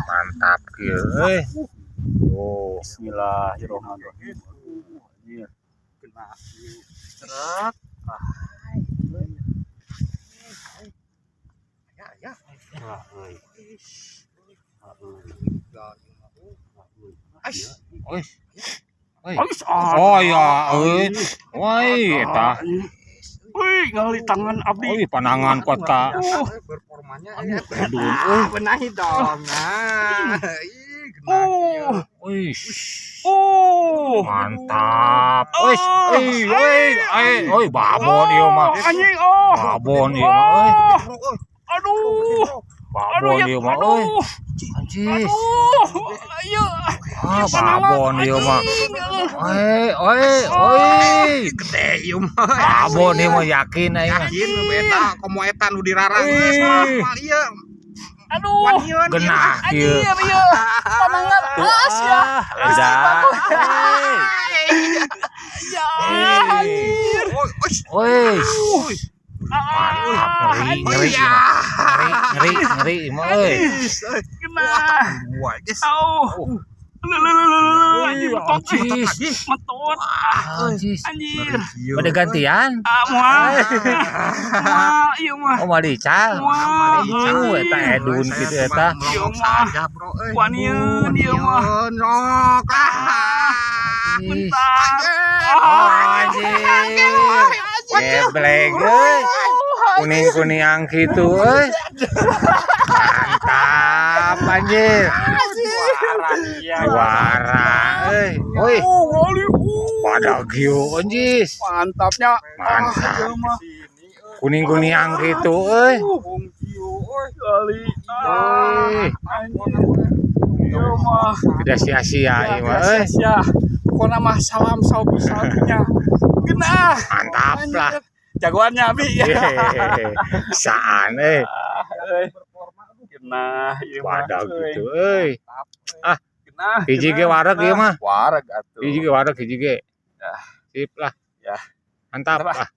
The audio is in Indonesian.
Mantap kieu euy. Oh, Bismillahirrahmanirrahim. Kena seret. Ya. Oh ya, euy. Woi, eta. Wih, ngali tangan abdi. Woi, panangan kuat ka. Performanya Benahi dong. Wih. Mantap. Wih, babon ieu mah. Anjing, Babon ieu mah euy. Aduh. Babon ieu mah euy. Anjis. Ayo. Babon ieu mah. gede ieu mah. Babon ieu mah yakin aing mah. Yakin eta komo eta nu dirarang geus mah ieu. Aduh. Genah kieu. Ieu. Panangan as ya. Eda. Ya. Woi. Mantap, ngeri mah euy. Kena. Gua geus. Anjis. Metot. Anjis. Anjir. Bade gantian. Moal. Ieu mah. Oh, mah dical. Eta edun kitu eta. Ieu mah. Bro euy. Wanieun ieu mah. Nok. Bentar. Anjir. Geblek euy. Kuning-kuningan kitu euy. Mantap anjir. Juara euy. Woi. Pada gieu anjis. Mantapnya. Mantap. Kuning-kuningan kitu euy. Kali. Ieu mah. Tidak sia-sia ieu mah euy. Ya. Pokona mah salam sabi-sabinya. Genah. Mantap lah. Jagoannya Abi. Saan euy. Genah ieu mah. Pada gitu euy. Genah. Hiji ge wareg ieu mah. Wareg atuh. Hiji ge wareg hiji ge. Ya. Sip lah. Ya. Mantap lah.